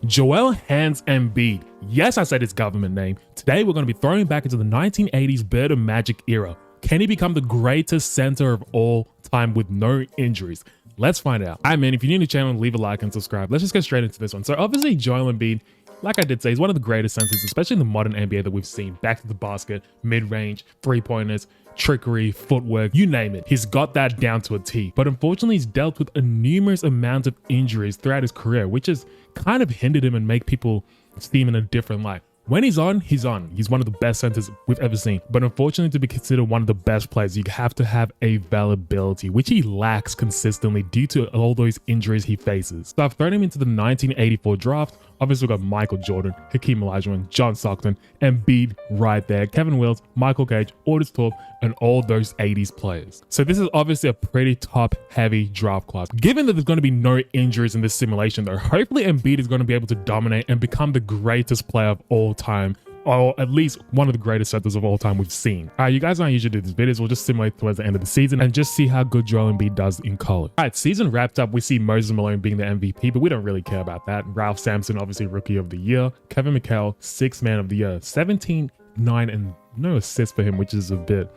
Joel Embiid. Yes, I said his government name. Today, we're going to be throwing back into the 1980s Bird of Magic era. Can he become the greatest center of all time with no injuries? Let's find out. All right, man, if you're new to the channel, leave a like and subscribe. Let's just get straight into this one. So obviously, Joel Embiid, like I did say, he's one of the greatest centers, especially in the modern NBA that we've seen. Back to the basket, mid-range, three-pointers, trickery, footwork, you name it. He's got that down to a T. But unfortunately, he's dealt with a numerous amount of injuries throughout his career, which has kind of hindered him and make people see him in a different light. When he's on, he's on. He's one of the best centers we've ever seen. But unfortunately, to be considered one of the best players, you have to have availability, which he lacks consistently due to all those injuries he faces. So I've thrown him into the 1984 draft. Obviously, we've got Michael Jordan, Hakeem Olajuwon, John Stockton, Embiid right there, Kevin Wills, Michael Cage, Otis Thorpe, and all those 80s players. So this is obviously a pretty top-heavy draft class. Given that there's going to be no injuries in this simulation, though, hopefully Embiid is going to be able to dominate and become the greatest player of all time, or at least one of the greatest centers of all time we've seen. All right, you guys know I usually do these videos. We'll just simulate towards the end of the season and just see how good Joel Embiid does in college. All right, season wrapped up. We see Moses Malone being the MVP, but we don't really care about that. Ralph Sampson, obviously Rookie of the Year. Kevin McHale, Sixth Man of the Year. 17, 9, and no assists for him, which is a bit...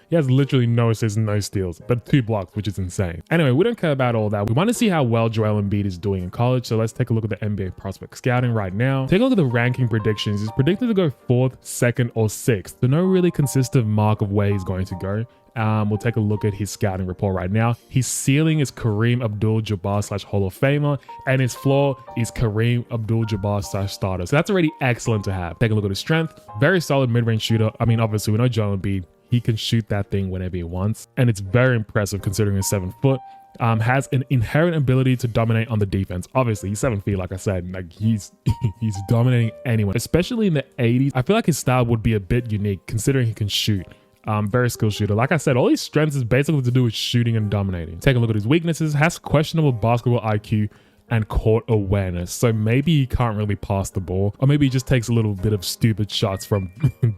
He has literally no assists and no steals, but 2 blocks, which is insane. Anyway, we don't care about all that. We want to see how well Joel Embiid is doing in college. So let's take a look at the NBA prospect scouting right now. Take a look at the ranking predictions. He's predicted to go 4th, 2nd, or 6th. So no really consistent mark of where he's going to go. We'll take a look at his scouting report right now. His ceiling is Kareem Abdul-Jabbar / Hall of Famer, and his floor is Kareem Abdul-Jabbar / starter. So that's already excellent to have. Take a look at his strength. Very solid mid-range shooter. I mean, obviously, we know Joel Embiid. He can shoot that thing whenever he wants. And it's very impressive considering he's 7 foot. Has an inherent ability to dominate on the defense. Obviously, he's 7 feet, like I said. Like he's dominating anyone, especially in the 80s. I feel like his style would be a bit unique considering he can shoot. Very skilled shooter. Like I said, all his strengths is basically to do with shooting and dominating. Take a look at his weaknesses. Has questionable basketball IQ and court awareness. So maybe he can't really pass the ball, or maybe he just takes a little bit of stupid shots from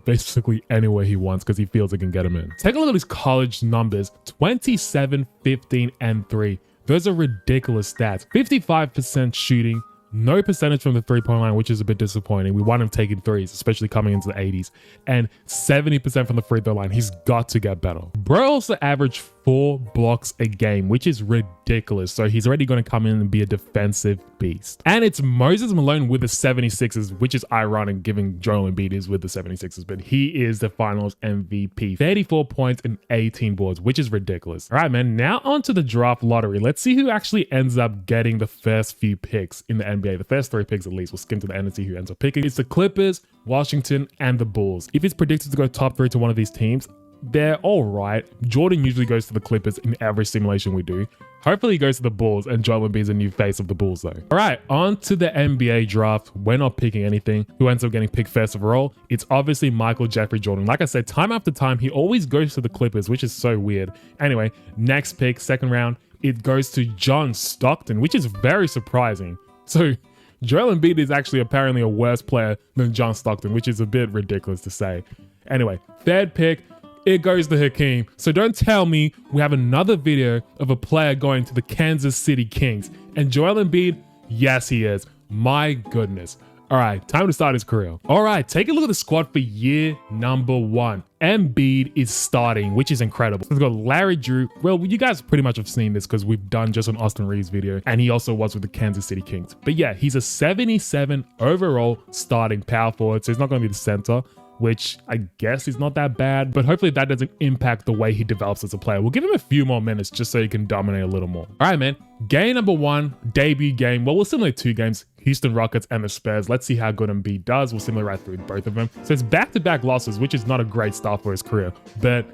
basically anywhere he wants because he feels it can get him in. Take a look at his college numbers: 27, 15, and 3. Those are ridiculous stats. 55% shooting, no percentage from the three-point line, which is a bit disappointing. We want him taking threes, especially coming into the 80s, and 70% from the free throw line. He's got to get better. Bro also averaged 4 blocks a game, which is ridiculous. So he's already going to come in and be a defensive beast. And it's Moses Malone with the 76ers, which is ironic given Joel Embiid is with the 76ers, but he is the finals MVP. 34 points and 18 boards, which is ridiculous. All right, man, now on to the draft lottery. Let's see who actually ends up getting the first few picks in the NBA. The first 3 picks at least. We'll skim to the end and see who ends up picking. It's the Clippers, Washington, and the Bulls. If it's predicted to go top 3 to one of these teams, they're all right. Jordan usually goes to the Clippers in every simulation we do. Hopefully he goes to the Bulls, and Joel Embiid is a new face of the Bulls though. All right, on to the NBA draft. We're not picking anything. Who ends up getting picked first overall? It's obviously Michael Jeffrey Jordan. Like I said, time after time, he always goes to the Clippers, which is so weird. Anyway, next pick, 2nd round, it goes to John Stockton, which is very surprising. So Joel Embiid is actually apparently a worse player than John Stockton, which is a bit ridiculous to say. Anyway, 3rd pick, it goes to Hakeem. So don't tell me we have another video of a player going to the Kansas City Kings. And Joel Embiid, yes, he is. My goodness. All right, time to start his career. All right, take a look at the squad for year number 1. Embiid is starting, which is incredible. We've got Larry Drew. Well, you guys pretty much have seen this because we've done just an Austin Reeves video, and he also was with the Kansas City Kings. But yeah, he's a 77 overall starting power forward, so he's not going to be the center, which I guess is not that bad, but hopefully that doesn't impact the way he develops as a player. We'll give him a few more minutes just so he can dominate a little more. All right, man. Game number 1, debut game. Well, we'll simulate 2 games, Houston Rockets and the Spurs. Let's see how good Embiid does. We'll simulate right through both of them. So it's back-to-back losses, which is not a great start for his career, but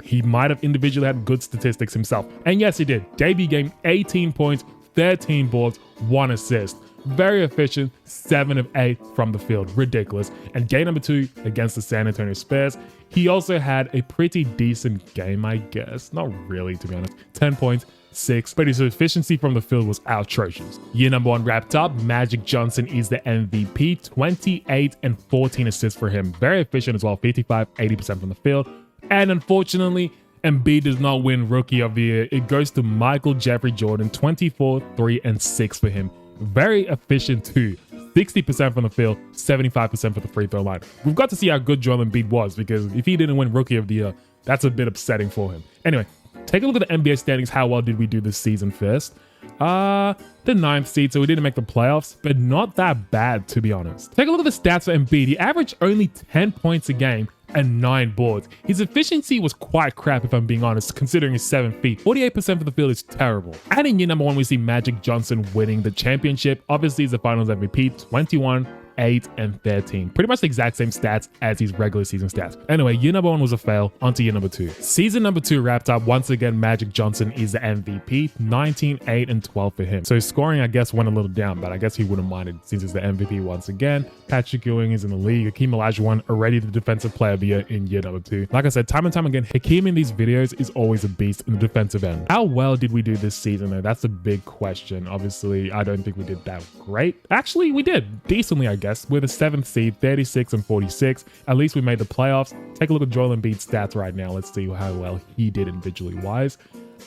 he might have individually had good statistics himself. And yes, he did. Debut game, 18 points, 13 boards, 1 assist. Very efficient, 7 of 8 from the field. Ridiculous. And game number 2 against the San Antonio Spurs, he also had a pretty decent game, I guess. Not really, to be honest. 10 points, 6, but his efficiency from the field was atrocious. Year number 1 wrapped up. Magic Johnson is the MVP. 28 and 14 assists for him. Very efficient as well. 55, 80% from the field. And unfortunately, Embiid does not win Rookie of the Year. It goes to Michael Jeffrey Jordan. 24, 3, and 6 for him. Very efficient too. 60% from the field, 75% for the free throw line. We've got to see how good Joel Embiid was, because if he didn't win Rookie of the Year, that's a bit upsetting for him. Anyway, take a look at the NBA standings. How well did we do this season first? The 9th seed, so we didn't make the playoffs, but not that bad, to be honest. Take a look at the stats for Embiid. He averaged only 10 points a game and 9 boards. His efficiency was quite crap, if I'm being honest, considering his 7 feet. 48% for the field is terrible. And in year number 1, we see Magic Johnson winning the championship. Obviously, he's the finals MVP, 21, 8, and 13. Pretty much the exact same stats as his regular season stats. Anyway, year number 1 was a fail. On to year number 2. Season number 2 wrapped up. Once again, Magic Johnson is the MVP. 19, 8, and 12 for him. So his scoring, I guess, went a little down, but I guess he wouldn't mind it since he's the MVP once again. Patrick Ewing is in the league. Hakeem Olajuwon already the defensive player of the year in year number 2. Like I said, time and time again, Hakeem in these videos is always a beast in the defensive end. How well did we do this season though? That's a big question. Obviously, I don't think we did that great. Actually, we did decently, I guess. We're the 7th seed, 36 and 46. At least we made the playoffs. Take a look at Joel Embiid's stats right now. Let's see how well he did individually wise.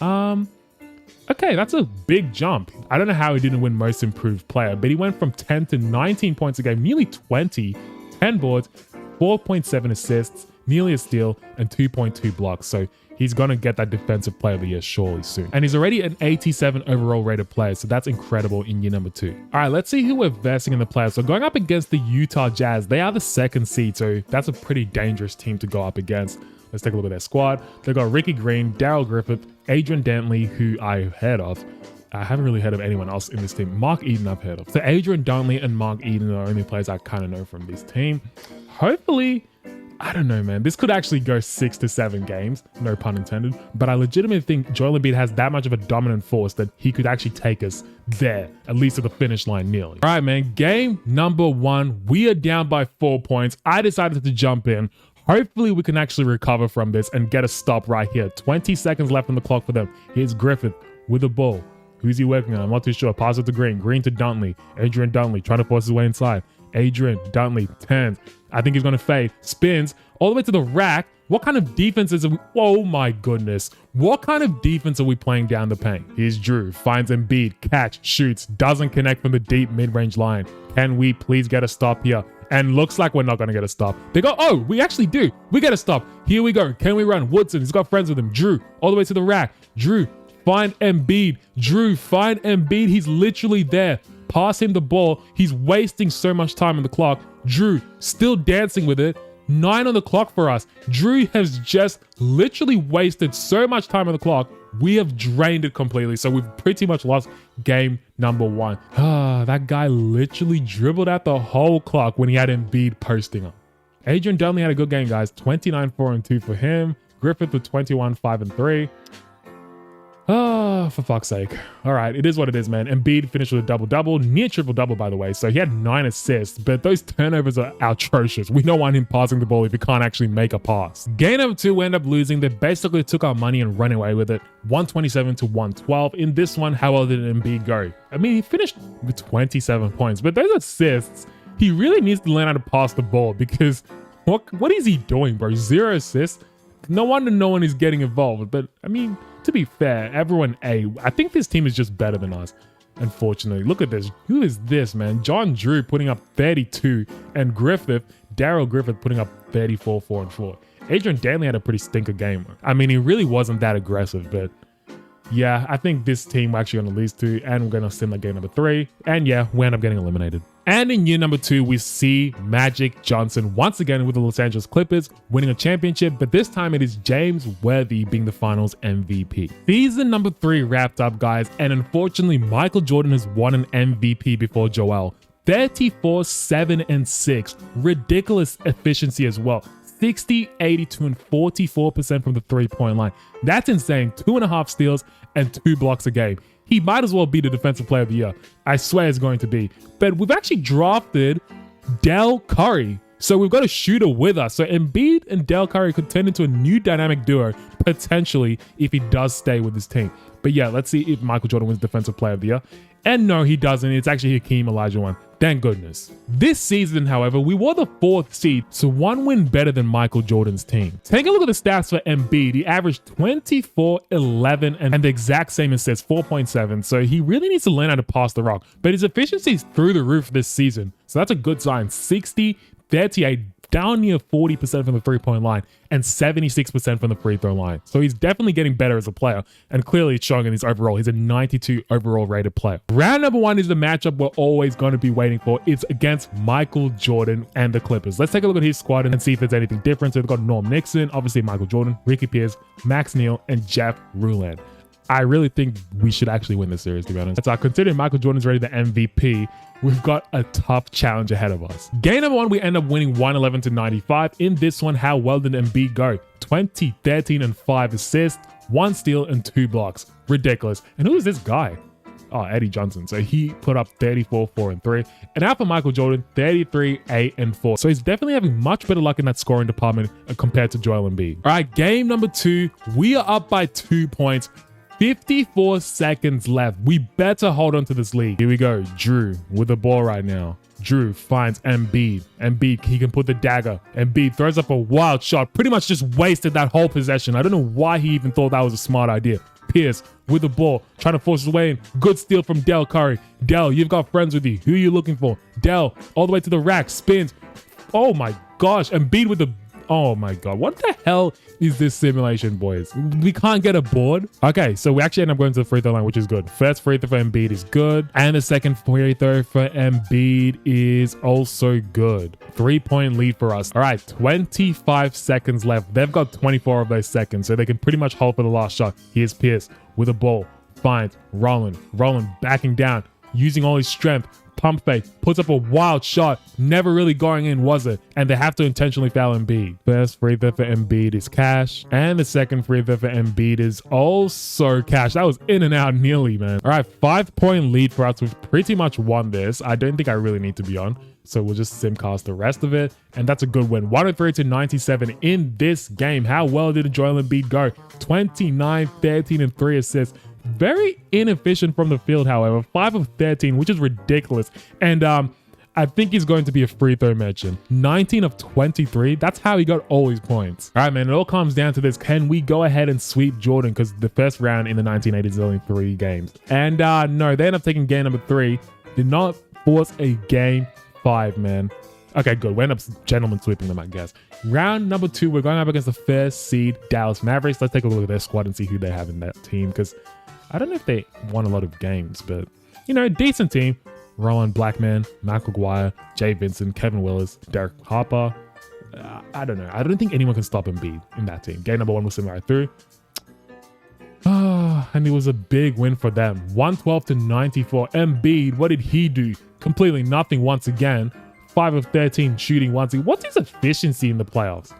Okay, that's a big jump. I don't know how he didn't win most improved player, but he went from 10 to 19 points a game, nearly 20, 10 boards, 4.7 assists, nearly a steal, and 2.2 blocks. So he's going to get that defensive player of the year surely soon. And he's already an 87 overall rated player, so that's incredible in year number 2. All right, let's see who we're versing in the playoffs. So going up against the Utah Jazz, they are the 2nd seed, so that's a pretty dangerous team to go up against. Let's take a look at their squad. They've got Ricky Green, Daryl Griffith, Adrian Dantley, who I've heard of. I haven't really heard of anyone else in this team. Mark Eden I've heard of. So Adrian Dantley and Mark Eden are the only players I kind of know from this team. Hopefully, I don't know, man. This could actually go 6 to 7 games, no pun intended. But I legitimately think Joel Embiid has that much of a dominant force that he could actually take us there, at least to the finish line nearly. All right, man. Game number 1. We are down by 4 points. I decided to jump in. Hopefully, we can actually recover from this and get a stop right here. 20 seconds left on the clock for them. Here's Griffith with the ball. Who's he working on? I'm not too sure. Pass it to Green. Green to Dantley. Adrian Dantley trying to force his way inside. Adrian Dantley turns. I think he's going to fade. Spins all the way to the rack. What kind of defense is it? Oh my goodness. What kind of defense are we playing down the paint? Here's Drew. Finds Embiid. Catch. Shoots. Doesn't connect from the deep mid-range line. Can we please get a stop here? And looks like we're not going to get a stop. They go, oh, we actually do. We get a stop. Here we go. Can we run? Woodson, he's got friends with him. Drew, all the way to the rack. Drew, find Embiid. Drew, find Embiid. He's literally there. Pass him the ball. He's wasting so much time on the clock. Drew, still dancing with it. 9 on the clock for us. Drew has just literally wasted so much time on the clock. We have drained it completely. So we've pretty much lost game number 1. That guy literally dribbled out the whole clock when he had Embiid posting up. Adrian Dantley had a good game, guys. 29, 4, and 2 for him. Griffith with 21, 5, and 3. Oh, for fuck's sake. All right, it is what it is, man. Embiid finished with a double-double, near triple-double, by the way. So he had 9 assists, but those turnovers are atrocious. We don't want him passing the ball if he can't actually make a pass. Game number 2, we end up losing. They basically took our money and ran away with it. 127 to 112. In this one, how well did Embiid go? I mean, he finished with 27 points, but those assists, he really needs to learn how to pass the ball because what is he doing, bro? 0 assists? No wonder no one is getting involved, but I mean, to be fair, everyone I think this team is just better than us, unfortunately. Look at this. Who is this, man? John Drew putting up 32 and Daryl Griffith putting up 34, 4, and 4. Adrian Dantley had a pretty stinker game. I mean, he really wasn't that aggressive, but yeah, I think this team we're actually going to lose to, and we're going to sim like game number 3. And yeah, we end up getting eliminated. And in year number 2, we see Magic Johnson once again with the Los Angeles Clippers winning a championship, but this time it is James Worthy being the finals MVP. Season number 3 wrapped up, guys, and unfortunately, Michael Jordan has won an MVP before Joel. 34, 7, and 6. Ridiculous efficiency as well. 60, 82, and 44% from the three-point line. That's insane. 2.5 steals and 2 blocks a game. He might as well be the defensive player of the year. I swear it's going to be. But we've actually drafted Del Curry. So we've got a shooter with us. So Embiid and Del Curry could turn into a new dynamic duo, potentially, if he does stay with his team. But yeah, let's see if Michael Jordan wins Defensive Player of the Year. And no, he doesn't. It's actually Hakeem Olajuwon. Thank goodness. This season, however, we were the 4th seed, so one win better than Michael Jordan's team. Take a look at the stats for Embiid. He averaged 24, 11, and the exact same assists, 4.7. So he really needs to learn how to pass the rock. But his efficiency is through the roof this season. So that's a good sign. 60, 38, down near 40% from the three-point line and 76% from the free throw line. So he's definitely getting better as a player, and clearly it's showing in his overall. He's a 92 overall rated player. Round number 1 is the matchup we're always going to be waiting for. It's against Michael Jordan and the Clippers. Let's take a look at his squad and see if there's anything different. So we've got Norm Nixon, obviously Michael Jordan, Ricky Pierce, Max Neal, and Jeff Ruland. I really think we should actually win this series, to be honest. So considering Michael Jordan's already the MVP, we've got a tough challenge ahead of us. Game number 1, we end up winning 111-95. In this one, how well did Embiid go? 20, 13, and 5 assists, 1 steal, and 2 blocks. Ridiculous. And who is this guy? Oh, Eddie Johnson. So he put up 34, 4, and 3. And now for Michael Jordan, 33, 8, and 4. So he's definitely having much better luck in that scoring department compared to Joel Embiid. All right, game number 2, we are up by 2 points. 54 seconds left. We better hold on to this lead. Here we go. Drew with the ball right now. Drew finds Embiid. Embiid, he can put the dagger. Embiid throws up a wild shot. Pretty much just wasted that whole possession. I don't know why he even thought that was a smart idea. Pierce with the ball, trying to force his way in. Good steal from Del Curry. Del, you've got friends with you. Who are you looking for? Del, all the way to the rack, spins. Oh my gosh. Embiid with the... Oh my God. What the hell is this simulation, boys? We can't get a board. Okay, so we actually end up going to the free throw line, which is good. First free throw for Embiid is good. And the second free throw for Embiid is also good. 3-point lead for us. All right, 25 seconds left. They've got 24 of those seconds, so they can pretty much hold for the last shot. Here's Pierce with a ball. Finds Roland. Roland backing down, using all his strength. Pump fake, puts up a wild shot, never really going in, was it? And they have to intentionally foul Embiid. First free throw for Embiid is cash, and the second free throw for Embiid is also cash. That was in and out nearly, man. All right, 5-point lead for us. We've pretty much won this. I don't think I really need to be on, so we'll just simcast the rest of it, and that's a good win. 103-97 in this game. How well did Joel Embiid go? 29, 13, and 3 assists. Very inefficient from the field, however. 5 of 13, which is ridiculous. And I think he's going to be a free throw merchant. 19 of 23. That's how he got all his points. All right, man. It all comes down to this. Can we go ahead and sweep Jordan? Because the first round in the 1980s is only 3 games. And no, they end up taking game number 3. Did not force a game 5, man. Okay, good. We end up gentlemen sweeping them, I guess. Round number 2, we're going up against the first seed Dallas Mavericks. Let's take a look at their squad and see who they have in that team, because I don't know if they won a lot of games, but, you know, decent team. Rowan Blackman, Mark Aguirre, Jay Vincent, Kevin Willis, Derek Harper. I don't know. I don't think anyone can stop Embiid in that team. Game number 1 was sent right through. And it was a big win for them. 112-94. Embiid, what did he do? Completely nothing once again. 5 of 13 shooting once again. What's his efficiency in the playoffs?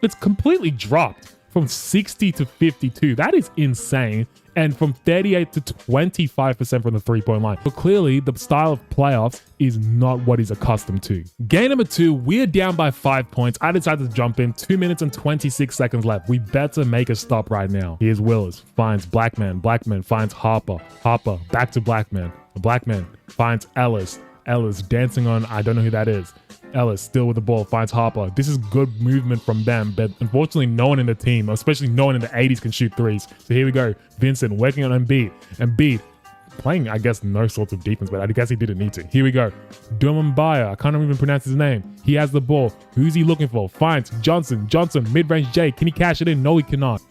It's completely dropped from 60 to 52. That is insane. And from 38 to 25% from the 3-point line. But clearly, the style of playoffs is not what he's accustomed to. Game number 2, we're down by 5 points. I decided to jump in. 2 minutes and 26 seconds left. We better make a stop right now. Here's Willis. Finds Blackman. Blackman finds Harper. Harper back to Blackman. Blackman finds Ellis. Ellis dancing on, I don't know who that is. Ellis still with the ball, finds Harper. This is good movement from them, but unfortunately no one in the team, especially no one in the 80s, can shoot threes. So here we go. Vincent working on Embiid. Embiid playing, I guess, no sorts of defense, but I guess he didn't need to. Here we go. Dumambaya, I can't even pronounce his name. He has the ball. Who's he looking for? Finds Johnson. Johnson, mid-range J. Can he cash it in? No, he cannot.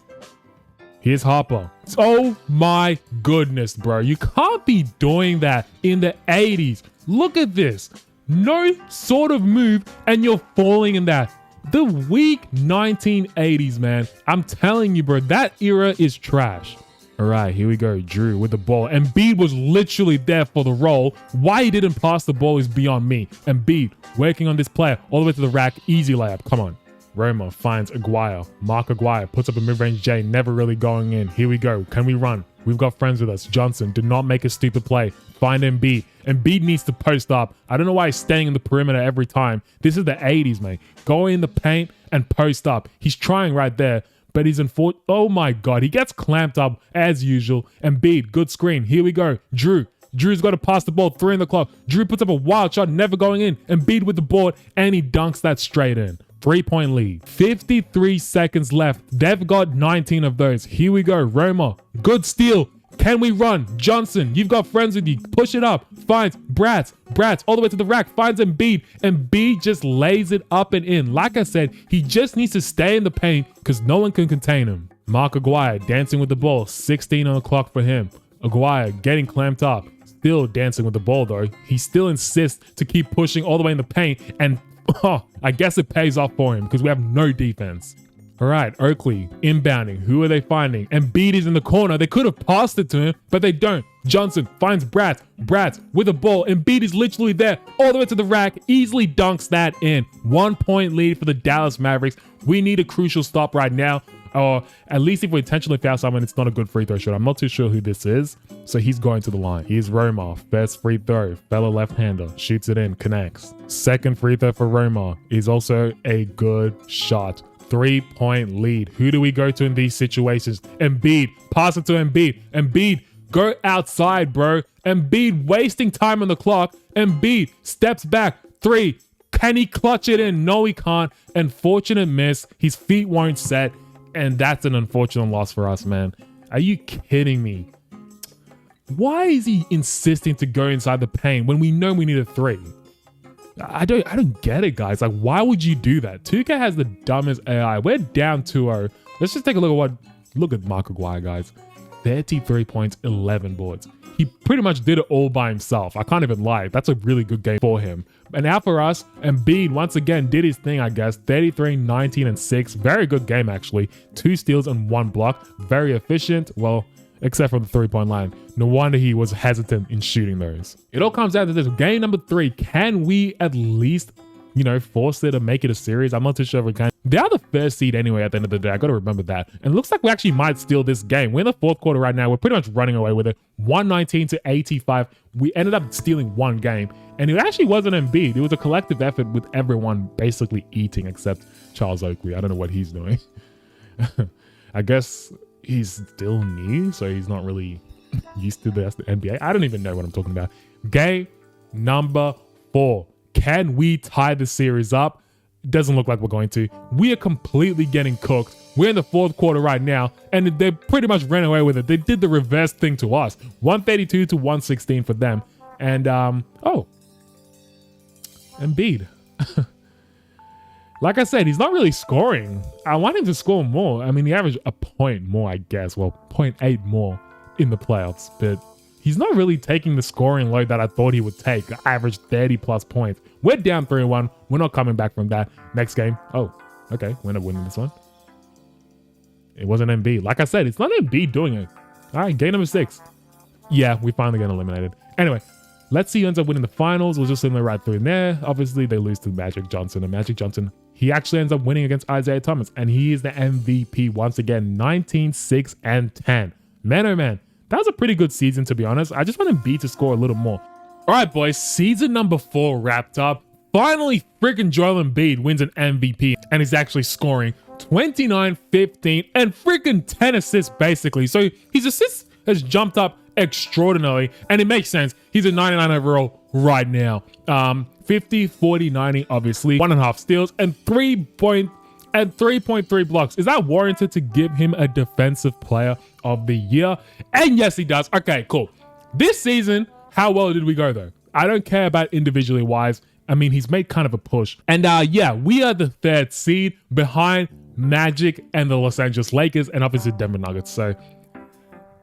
Here's Harper. Oh my goodness, bro. You can't be doing that in the 80s. Look at this. No sort of move, and you're falling in that. The weak 1980s, man. I'm telling you, bro, that era is trash. All right, here we go. Drew with the ball. Embiid was literally there for the roll. Why he didn't pass the ball is beyond me. Embiid working on this player all the way to the rack. Easy layup. Come on. Roma finds Aguirre. Mark Aguirre puts up a mid-range J, never really going in. Here we go. Can we run? We've got friends with us. Johnson, do not make a stupid play. Find Embiid. Embiid needs to post up. I don't know why he's staying in the perimeter every time. This is the 80s, mate. Go in the paint and post up. He's trying right there, but he's in fourth. Oh my God. He gets clamped up as usual. Embiid, good screen. Here we go. Drew's got to pass the ball, 3 in the clock. Drew puts up a wild shot, never going in. Embiid with the board, and he dunks that straight in. 3-point lead. 53 seconds left. They've got 19 of those. Here we go. Roma. Good steal. Can we run? Johnson, you've got friends with you. Push it up. Finds Bratz all the way to the rack. Finds Embiid. Embiid just lays it up and in. Like I said, he just needs to stay in the paint because no one can contain him. Mark Aguirre dancing with the ball. 16 on the clock for him. Aguirre getting clamped up. Still dancing with the ball though. He still insists to keep pushing all the way in the paint, and I guess it pays off for him because we have no defense. All right, Oakley inbounding. Who are they finding? Embiid is in the corner. They could have passed it to him, but they don't. Johnson finds Bratz with the ball. Embiid is literally there all the way to the rack. Easily dunks that in. 1-point lead for the Dallas Mavericks. We need a crucial stop right now. Or at least if we intentionally foul someone, it's not a good free throw shot. I'm not too sure who this is. So he's going to the line. Here's Roma. First free throw. Fellow left-hander. Shoots it in. Connects. Second free throw for Roma is also a good shot. 3-point lead. Who do we go to in these situations? Embiid. Pass it to Embiid. Embiid, go outside, bro. Embiid wasting time on the clock. Embiid steps back. 3. Can he clutch it in? No, he can't. Unfortunate miss. His feet won't set. And that's an unfortunate loss for us, man. Are you kidding me? Why is he insisting to go inside the paint when we know we need a 3? I don't get it, guys. Like, why would you do that? 2K has the dumbest AI. We're down 2-0. Let's just take a look at Mark Aguirre, guys. 33 points, 11 boards. He pretty much did it all by himself. I can't even lie. That's a really good game for him. And now for us, Embiid once again did his thing, I guess. 33, 19, and 6. Very good game, actually. 2 steals and 1 block. Very efficient. Well, except for the 3-point line. No wonder he was hesitant in shooting those. It all comes down to this. Game number 3. Can we at least, force it to make it a series? I'm not too sure if we can. They are the first seed anyway at the end of the day. I got to remember that. And it looks like we actually might steal this game. We're in the 4th quarter right now. We're pretty much running away with it. 119-85. We ended up stealing 1 game. And it actually wasn't Embiid. It was a collective effort with everyone basically eating except Charles Oakley. I don't know what he's doing. I guess he's still new, so he's not really used to the NBA. I don't even know what I'm talking about. Game number 4. Can we tie the series up? Doesn't look like we're going to. We are completely getting cooked. We're in the 4th quarter right now, and they pretty much ran away with it. They did the reverse thing to us. 132-116 for them. And, Embiid. Like I said, he's not really scoring. I want him to score more. I mean, he averaged a point more, I guess. Well, 0.8 more in the playoffs, but he's not really taking the scoring load that I thought he would take. Average 30 plus points. We're down 3-1. We're not coming back from that. Next game. Oh, okay. We're not winning this one. It wasn't Embiid. Like I said, it's not Embiid doing it. All right, game number 6. Yeah, we finally got eliminated. Anyway, let's see who ends up winning the finals. We'll just send them right through in there. Obviously, they lose to Magic Johnson. And Magic Johnson, he actually ends up winning against Isaiah Thomas. And he is the MVP once again. 19, 6, and 10. Man, oh man. That was a pretty good season, to be honest. I just want Embiid to score a little more. All right, boys. Season number 4 wrapped up. Finally, freaking Joel Embiid wins an MVP. And he's actually scoring 29, 15, and freaking 10 assists, basically. So his assists has jumped up extraordinarily. And it makes sense. He's a 99 overall right now. 50, 40, 90, obviously. 1.5 steals and 3.3 blocks. Is that warranted to give him a defensive player of the year? And yes, he does. Okay, cool. This season, how well did we go though? I don't care about individually wise. I mean, he's made kind of a push. And yeah, we are the 3rd seed behind Magic and the Los Angeles Lakers and obviously Denver Nuggets. So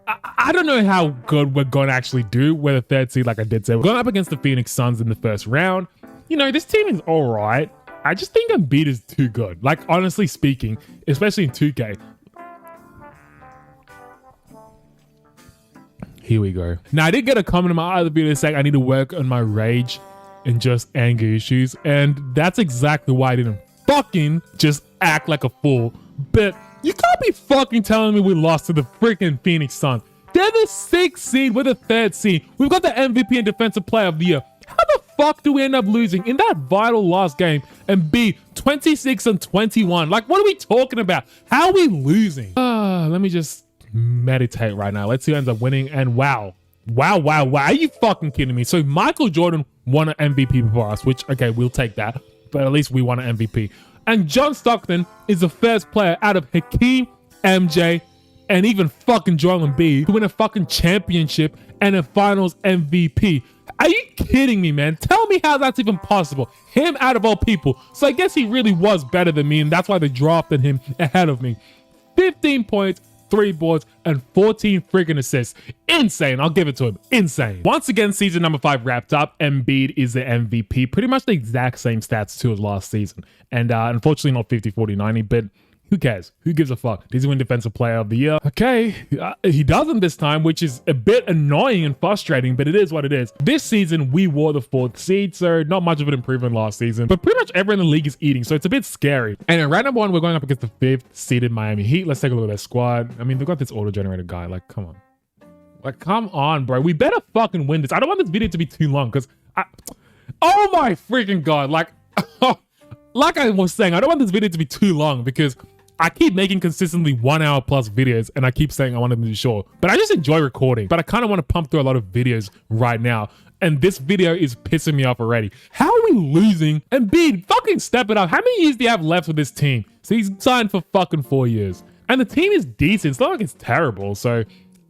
I don't know how good we're going to actually do. We're the 3rd seed, like I did say. We're going up against the Phoenix Suns in the 1st round. This team is all right. I just think Embiid is too good. Like, honestly speaking, especially in 2K. Here we go. Now, I did get a comment in my other video saying I need to work on my rage and just anger issues. And that's exactly why I didn't fucking just act like a fool. But you can't be fucking telling me we lost to the freaking Phoenix Suns. They're the 6th seed. We're the 3rd seed. We've got the MVP and Defensive Player of the Year. How the fuck do we end up losing in that vital last game and be 26 and 21? Like, what are we talking about? How are we losing? Let me just meditate right now. Let's see who ends up winning. And wow. Are you fucking kidding me? So Michael Jordan won an MVP before us, which, okay, we'll take that. But at least we won an MVP. And John Stockton is the first player out of Hakeem, MJ, and even fucking Joel Embiid to win a fucking championship and a finals MVP. Are you kidding me, man? Tell me how that's even possible. Him out of all people. So I guess he really was better than me, and that's why they drafted him ahead of me. 15 points, 3 boards, and 14 friggin' assists. Insane. I'll give it to him. Insane. Once again, season number 5 wrapped up. Embiid is the MVP. Pretty much the exact same stats too as last season. And unfortunately not 50, 40, 90, but who cares? Who gives a fuck? Does he win Defensive Player of the Year? Okay, he doesn't this time, which is a bit annoying and frustrating, but it is what it is. This season, we wore the 4th seed, so not much of an improvement last season, but pretty much everyone in the league is eating, so it's a bit scary. And in round number 1, we're going up against the 5th seeded Miami Heat. Let's take a look at their squad. I mean, they've got this auto-generated guy. Like, come on. Like, come on, bro. We better fucking win this. I don't want this video to be too long, because oh my freaking God. Like, like I was saying, I don't want this video to be too long, because I keep making consistently 1 hour plus videos and I keep saying I want them to be short, but I just enjoy recording, but I kind of want to pump through a lot of videos right now. And this video is pissing me off already. How are we losing? Embiid, fucking step it up. How many years do you have left with this team? So he's signed for fucking 4 years. And the team is decent. It's not like it's terrible. So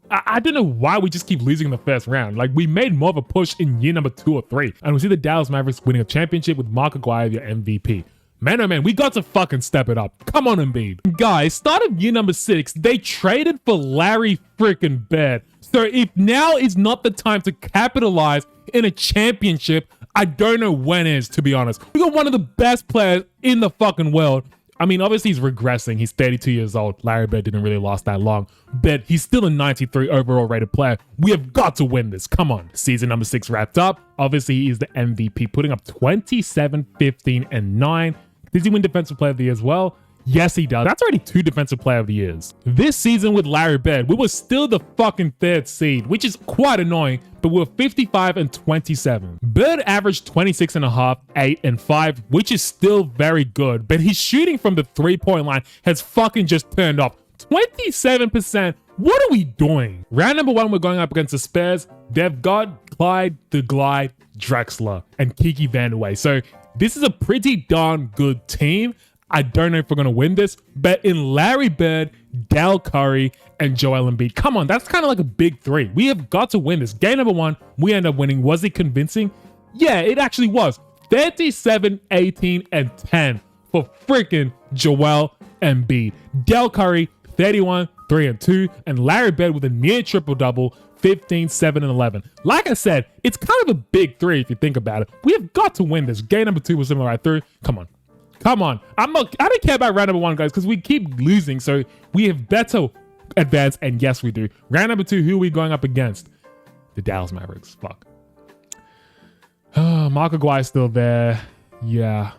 I don't know why we just keep losing in the first round. Like, we made more of a push in year number 2 or 3. And we see the Dallas Mavericks winning a championship with Mark Aguirre, your MVP. Man, oh man, we got to fucking step it up. Come on, Embiid. Guys, start of year number 6, they traded for Larry freaking Bird. So if now is not the time to capitalize in a championship, I don't know when is, to be honest. We got one of the best players in the fucking world. I mean, obviously he's regressing. He's 32 years old. Larry Bird didn't really last that long, but he's still a 93 overall rated player. We have got to win this. Come on. Season number 6 wrapped up. Obviously, he is the MVP, putting up 27, 15, and 9. Does he win Defensive Player of the Year as well? Yes, he does. That's already 2 Defensive Player of the Years. This season with Larry Bird, we were still the fucking 3rd seed, which is quite annoying, but we were 55 and 27. Bird averaged 26 and a half, 8 and 5, which is still very good, but his shooting from the 3-point line has fucking just turned off. 27%. What are we doing? Round number 1, we're going up against the Spurs. They've got Clyde the Glide Drexler and Kiki Vandeweghe. So this is a pretty darn good team. I don't know if we're going to win this, but in Larry Bird, Dell Curry, and Joel Embiid, come on, that's kind of like a big 3. We have got to win this. Game number 1, we end up winning. Was it convincing? Yeah, it actually was. 37, 18, and 10 for freaking Joel Embiid. Dell Curry, 31, 3 and 2, and Larry Bird with a near triple-double, 15, 7, and 11. Like I said, it's kind of a big 3 if you think about it. We have got to win this. Game number 2 was similar right through. Come on. Come on. I don't care about round number 1, guys, because we keep losing, so we have better advance, and yes, we do. Round number 2, who are we going up against? The Dallas Mavericks. Fuck. Mark Aguirre's still there. Yeah.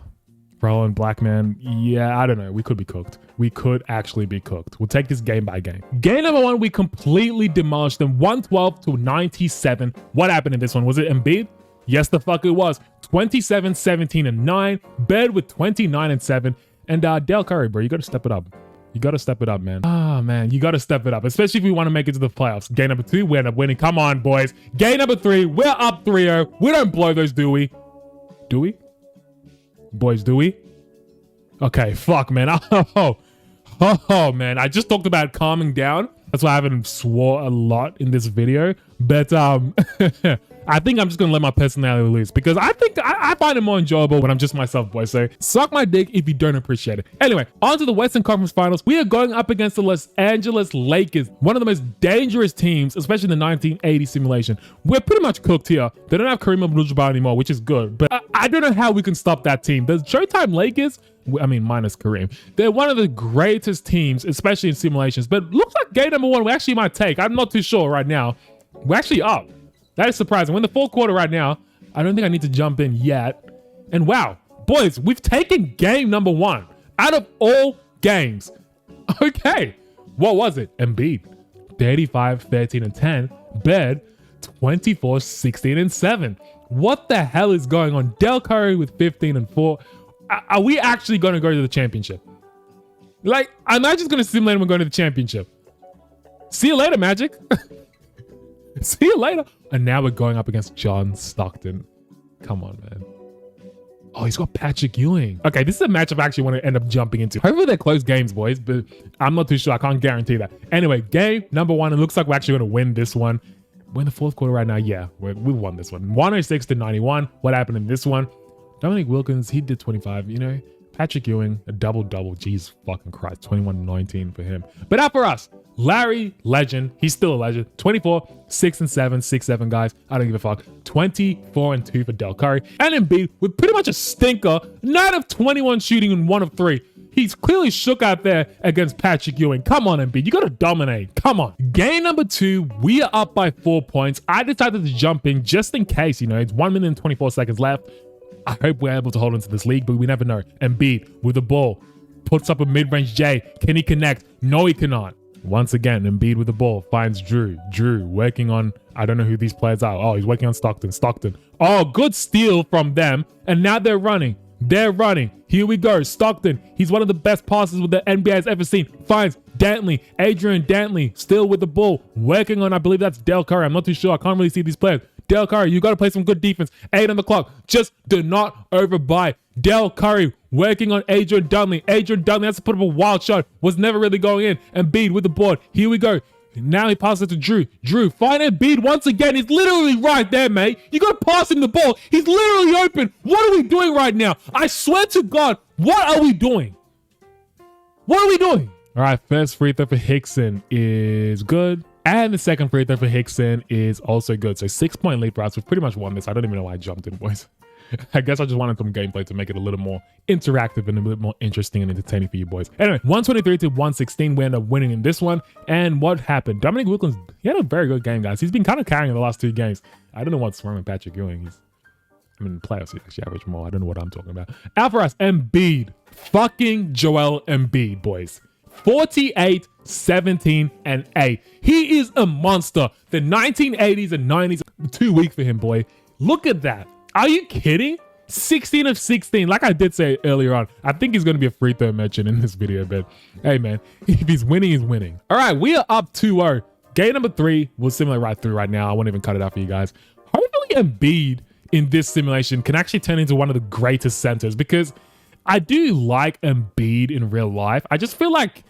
Roland Blackman. Yeah, I don't know. We could be cooked. We could actually be cooked. We'll take this game by game. Game number 1, we completely demolished them. 112 to 97. What happened in this one? Was it Embiid? Yes, the fuck it was. 27, 17, and 9. Bird with 29 and 7. And Dell Curry, bro, you got to step it up. You got to step it up, man. Ah, man, you got to step it up, especially if we want to make it to the playoffs. Game number 2, we end up winning. Come on, boys. Game number 3, we're up 3-0. We don't blow those, do we? Do we? Boys, do we? Okay, fuck, man. Oh, man. I just talked about calming down. That's why I haven't swore a lot in this video. But I think I'm just gonna let my personality loose, because I think I find it more enjoyable when I'm just myself, boys. So suck my dick if you don't appreciate it. Anyway, on to the Western Conference Finals. We are going up against the Los Angeles Lakers, one of the most dangerous teams, especially in the 1980 simulation. We're pretty much cooked here. They don't have Kareem Abdul-Jabbar anymore, which is good, but I don't know how we can stop that team. The Showtime Lakers, I mean, minus Kareem, they're one of the greatest teams, especially in simulations. But looks like game number 1 we actually might take. I'm not too sure right now. We're actually up. That is surprising. We're in the 4th quarter right now. I don't think I need to jump in yet. And wow, boys, we've taken game number 1 out of all games. Okay, what was it? Embiid. 35, 13, and 10. Bird, 24, 16, and 7. What the hell is going on? Del Curry with 15 and 4. Are we actually going to go to the championship? Like, am I just going to simulate him going to the championship? See you later, Magic. See you later. And now we're going up against John Stockton. Come on, man. Oh, he's got Patrick Ewing. Okay, this is a matchup I actually want to end up jumping into. Hopefully they're close games, boys, but I'm not too sure. I can't guarantee that. Anyway, game number 1. It looks like we're actually going to win this one. We're in the fourth quarter right now. Yeah, we won this one. 106 to 91. What happened in this one? Dominic Wilkins, he did 25, you know. Patrick Ewing, a double-double. Jeez fucking Christ. 21-19 for him. But not for us. Larry, legend. He's still a legend. 24, 6 and 7, 6-7 guys. I don't give a fuck. 24 and 2 for Del Curry. And Embiid with pretty much a stinker. 9 of 21 shooting and 1 of 3. He's clearly shook out there against Patrick Ewing. Come on, Embiid. You got to dominate. Come on. Game number 2. We are up by 4 points. I decided to jump in just in case, you know, it's 1 minute and 24 seconds left. I hope we're able to hold into this league, but we never know. Embiid with the ball. Puts up a mid-range J. Can he connect? No, he cannot. Once again, Embiid with the ball. Finds Drew. Drew working on, I don't know who these players are. Oh, he's working on Stockton. Stockton. Oh, good steal from them. And now they're running. They're running. Here we go. Stockton. He's one of the best passes the NBA has ever seen. Finds Dantley. Adrian Dantley still with the ball. Working on, I believe that's Del Curry. I'm not too sure. I can't really see these players. Del Curry, you got to play some good defense. 8 on the clock. Just do not overbuy. Del Curry working on Adrian Dunley. Adrian Dunley has to put up a wild shot. Was never really going in. Embiid with the board. Here we go. Now he passes it to Drew. Drew, find Embiid once again. He's literally right there, mate. You got to pass him the ball. He's literally open. What are we doing right now? I swear to God, what are we doing? What are we doing? All right, first free throw for Hickson is good. And the second free throw for Hickson is also good. So 6-point lead for us. We've pretty much won this. I don't even know why I jumped in, boys. I guess I just wanted some gameplay to make it a little more interactive and a bit more interesting and entertaining for you boys. Anyway, 123 to 116. We end up winning in this one. And what happened? Dominic Wilkins, he had a very good game, guys. He's been kind of carrying the last 2 games. I don't know what's wrong with Patrick Ewing. I mean, playoffs, he actually averaged more. I don't know what I'm talking about. Out for us, Embiid. Fucking Joel Embiid, boys. 48, 17, and 8. He is a monster. The 1980s and 90s are too weak for him, boy. Look at that. Are you kidding? 16 of 16. Like I did say earlier on, I think he's going to be a free throw mention in this video, but hey, man, if he's winning, he's winning. All right, we are up 2-0. Game number 3. We'll simulate right through right now. I won't even cut it out for you guys. Hopefully Embiid in this simulation can actually turn into one of the greatest centers, because I do like Embiid in real life. I just feel like,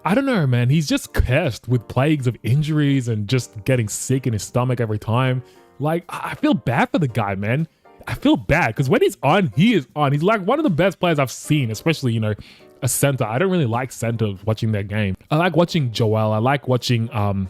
I don't know, man. He's just cursed with plagues of injuries and just getting sick in his stomach every time. Like, I feel bad for the guy, man. I feel bad because when he's on, he is on. He's like one of the best players I've seen, especially, you know, a center. I don't really like centers watching their game. I like watching Joel. I like watching,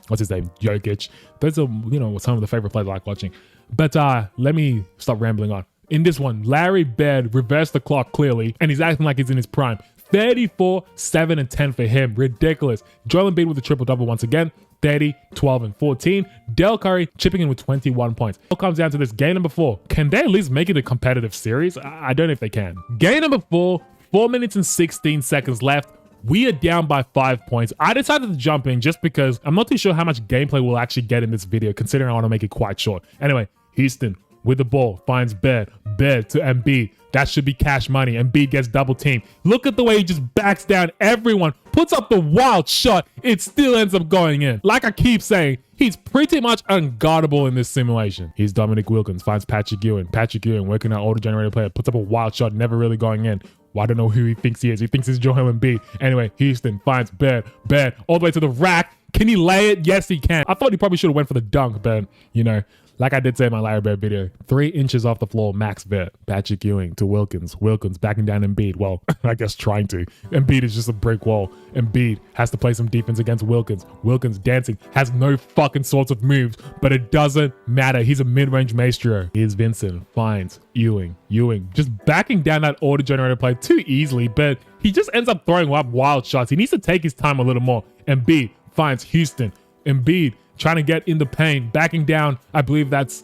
what's his name? Jokic. Those are, you know, some of the favorite players I like watching. But let me stop rambling on. In this one, Larry Bird reversed the clock clearly, and he's acting like he's in his prime. 34, 7, and 10 for him. Ridiculous. Joel Embiid with a triple-double once again. 30, 12, and 14. Del Curry chipping in with 21 points. It all comes down to this. Game number 4. Can they at least make it a competitive series? I don't know if they can. Game number 4. 4 minutes and 16 seconds left. We are down by 5 points. I decided to jump in just because I'm not too sure how much gameplay we'll actually get in this video, considering I want to make it quite short. Anyway, Houston with the ball finds Bird. Bird to Embiid. That should be cash money. Embiid gets double teamed. Look at the way he just backs down everyone, puts up the wild shot. It still ends up going in. Like I keep saying, he's pretty much unguardable in this simulation. Here's Dominic Wilkins, finds Patrick Ewing. Patrick Ewing working out auto-generated player, puts up a wild shot, never really going in. Well, I don't know who he thinks he is. He thinks it's Joel Embiid. Anyway, Houston finds Bird. Bird all the way to the rack. Can he lay it? Yes, he can. I thought he probably should have went for the dunk, but, you know, like I did say in my Larry Bird video, 3 inches off the floor, max Bird. Patrick Ewing to Wilkins. Wilkins backing down Embiid. Well, I guess trying to. Embiid is just a brick wall. Embiid has to play some defense against Wilkins. Wilkins dancing, has no fucking sorts of moves, but it doesn't matter. He's a mid-range maestro. Here's Vincent, finds Ewing. Ewing just backing down that auto-generated play too easily, but he just ends up throwing up wild shots. He needs to take his time a little more. Embiid finds Houston. Embiid trying to get in the paint, backing down. I believe that's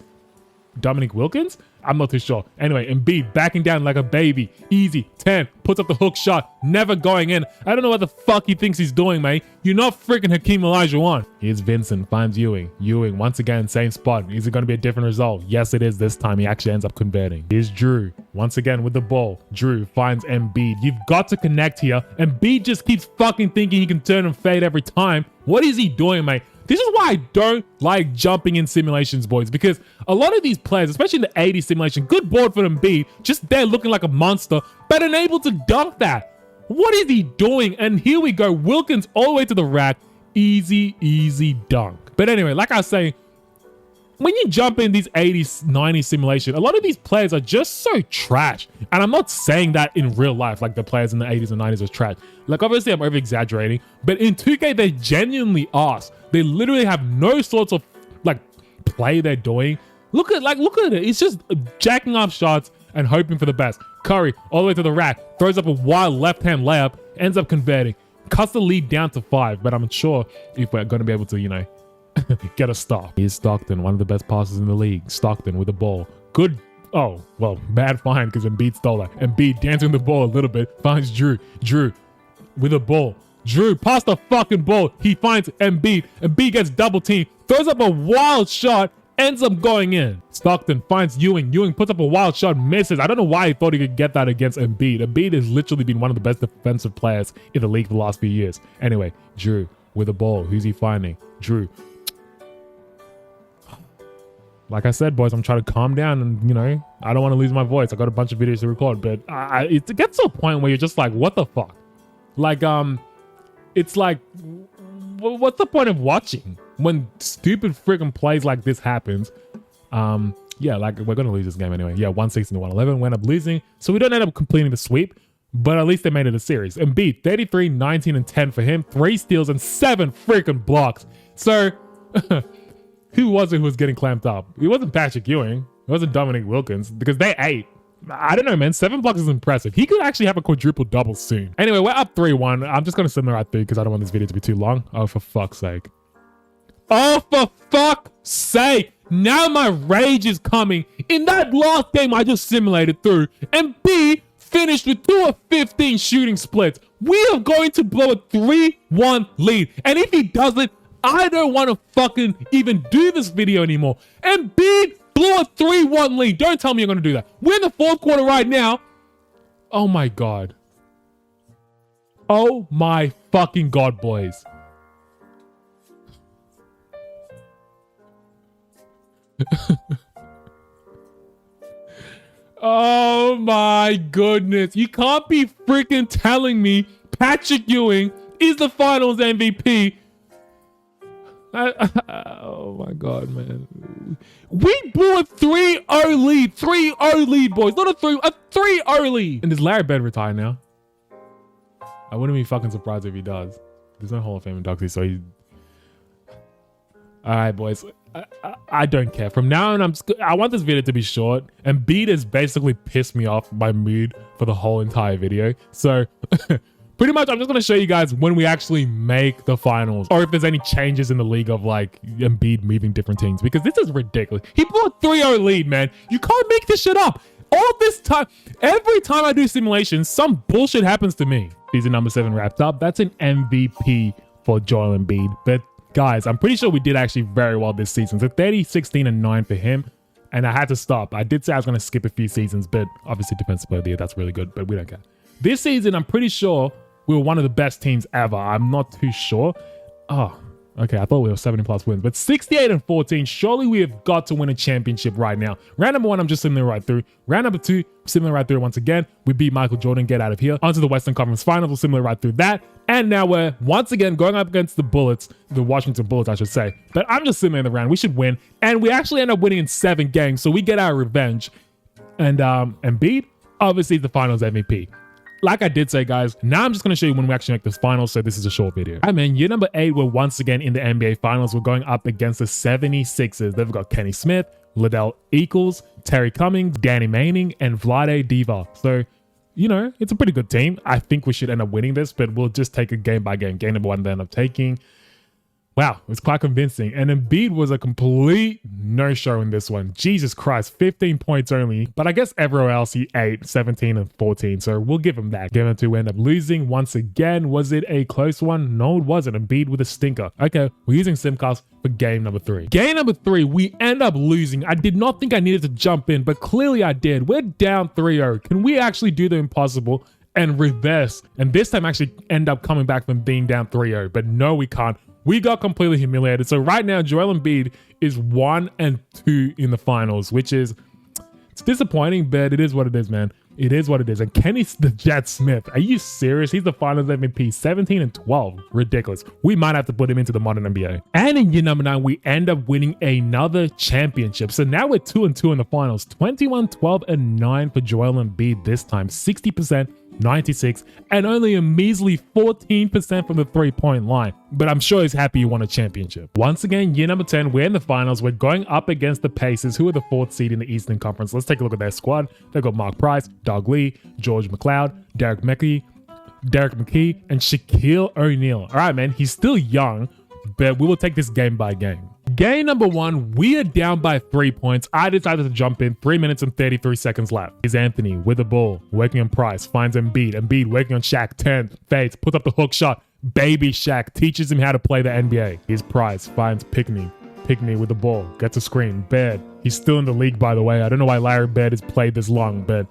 Dominic Wilkins. I'm not too sure. Anyway, Embiid backing down like a baby. Easy. 10. Puts up the hook shot. Never going in. I don't know what the fuck he thinks he's doing, mate. You're not freaking Hakeem Olajuwon. Here's Vincent. Finds Ewing. Ewing, once again, same spot. Is it going to be a different result? Yes, it is this time. He actually ends up converting. Here's Drew. Once again with the ball. Drew finds Embiid. You've got to connect here. Embiid just keeps fucking thinking he can turn and fade every time. What is he doing, mate? This is why I don't like jumping in simulations, boys, because a lot of these players, especially in the 80 simulation, good board for Embiid, just there looking like a monster, but unable to dunk that. What is he doing? And here we go, Wilkins all the way to the rack. Easy, easy dunk. But anyway, like I was saying, when you jump in these 80s, 90s simulation, a lot of these players are just so trash. And I'm not saying that in real life, like the players in the 80s and 90s are trash. Like, obviously I'm over exaggerating, but in 2K, they genuinely arse. They literally have no sorts of like play they're doing. Look at it. It's just jacking up shots and hoping for the best. Curry all the way to the rack, throws up a wild left-hand layup, ends up converting, cuts the lead down to 5, but I'm unsure if we're going to be able to, you know, get a stop. Here's Stockton, one of the best passes in the league. Stockton with the ball. Good. Oh, well, bad find because Embiid stole it. Embiid dancing the ball a little bit. Finds Drew. Drew with the ball. Drew past the fucking ball. He finds Embiid. Embiid gets double teamed. Throws up a wild shot. Ends up going in. Stockton finds Ewing. Ewing puts up a wild shot. Misses. I don't know why he thought he could get that against Embiid. Embiid has literally been one of the best defensive players in the league for the last few years. Anyway, Drew with the ball. Who's he finding? Drew. Like I said, boys, I'm trying to calm down and, you know, I don't want to lose my voice. I got a bunch of videos to record, but it gets to a point where you're just like, what the fuck? Like, it's like, what's the point of watching when stupid freaking plays like this happens? Yeah, like we're going to lose this game anyway. Yeah, 116 to 111. We end up losing. So we don't end up completing the sweep, but at least they made it a series. Embiid, 33, 19, and 10 for him. 3 steals and 7 freaking blocks. So... who was it who was getting clamped up? It wasn't Patrick Ewing. It wasn't Dominic Wilkins because they ate. I don't know, man. 7 blocks is impressive. He could actually have a quadruple double soon. Anyway, we're up 3-1. I'm just going to send the right through because I don't want this video to be too long. Oh, for fuck's sake. Oh, for fuck's sake. Now my rage is coming. In that last game I just simulated through, Embiid finished with 2 of 15 shooting splits. We are going to blow a 3-1 lead. And if he doesn't, I don't want to fucking even do this video anymore. Embiid blew a 3-1 lead. Don't tell me you're going to do that. We're in the 4th quarter right now. Oh my God. Oh my fucking God, boys. Oh my goodness. You can't be freaking telling me Patrick Ewing is the finals MVP. Oh my God, man. We blew a 3-0 lead. 3-0 lead, boys. Not a 3-0 lead. And does Larry Bird retire now? I wouldn't be fucking surprised if he does. There's no Hall of Fame inductee, so he... All right, boys. I don't care. From now on, I want this video to be short. And Embiid has basically pissed me off my mood for the whole entire video. So... pretty much, I'm just going to show you guys when we actually make the finals or if there's any changes in the league of like Embiid moving different teams because this is ridiculous. He blew a 3-0 lead, man. You can't make this shit up. All this time, every time I do simulations, some bullshit happens to me. Season number 7 wrapped up. That's an MVP for Joel Embiid. But guys, I'm pretty sure we did actually very well this season. So 30, 16, and 9 for him. And I had to stop. I did say I was going to skip a few seasons, but obviously defensive player of the year, that's really good, but we don't care. This season, I'm pretty sure we were one of the best teams ever. I'm not too sure. Oh, okay. I thought we were 70+ wins, but 68 and 14. Surely we have got to win a championship right now. Round number 1, I'm just similar right through. Round number 2, similar right through once again. We beat Michael Jordan, get out of here. Onto the Western Conference Finals, we're similar right through that. And now we're once again going up against the Bullets, the Washington Bullets, I should say. But I'm just similar in the round. We should win. And we actually end up winning in 7 games, so we get our revenge. And Embiid, obviously the finals MVP. Like I did say, guys, now I'm just going to show you when we actually make this finals, so this is a short video. I mean, year number 8, we're once again in the NBA Finals. We're going up against the 76ers. They've got Kenny Smith, Liddell Equals, Terry Cummings, Danny Manning, and Vlade Diva. So, you know, it's a pretty good team. I think we should end up winning this, but we'll just take it game by game. Game number 1, they end up taking Wow, it was quite convincing. And Embiid was a complete no-show in this one. Jesus Christ, 15 points only. But I guess everywhere else he ate 17 and 14, so we'll give him that. Game 2 end up losing once again. Was it a close one? No, it wasn't. Embiid with a stinker. Okay, we're using Simcast for game 3. Game 3, we end up losing. I did not think I needed to jump in, but clearly I did. We're down 3-0. Can we actually do the impossible and reverse? And this time actually end up coming back from being down 3-0, but no, we can't. We got completely humiliated. So right now, Joel Embiid is 1-2 in the finals, which is, it's disappointing, but it is what it is, man. It is what it is. And Kenny the Jet Smith, are you serious? He's the finals MVP, 17 and 12. Ridiculous. We might have to put him into the modern NBA. And in year 9, we end up winning another championship. So now we're 2-2 in the finals. 21, 12, and 9 for Joel Embiid this time. 60%. 96, and only a measly 14% from the three-point line. But I'm sure he's happy he won a championship. Once again, year 10, we're in the finals. We're going up against the Pacers, who are the 4th seed in the Eastern Conference. Let's take a look at their squad. They've got Mark Price, Doug Lee, George McLeod, Derek McKee, and Shaquille O'Neal. All right, man, he's still young, but we will take this game by game. Game 1, we are down by 3 points. I decided to jump in. 3 minutes and 33 seconds left. Here's Anthony with the ball, working on Price, finds Embiid. Embiid working on Shaq, turns, fades, puts up the hook shot. Baby Shaq teaches him how to play the NBA. Here's Price, finds Pickney. Pickney with the ball, gets a screen. Bird, he's still in the league, by the way. I don't know why Larry Bird has played this long, but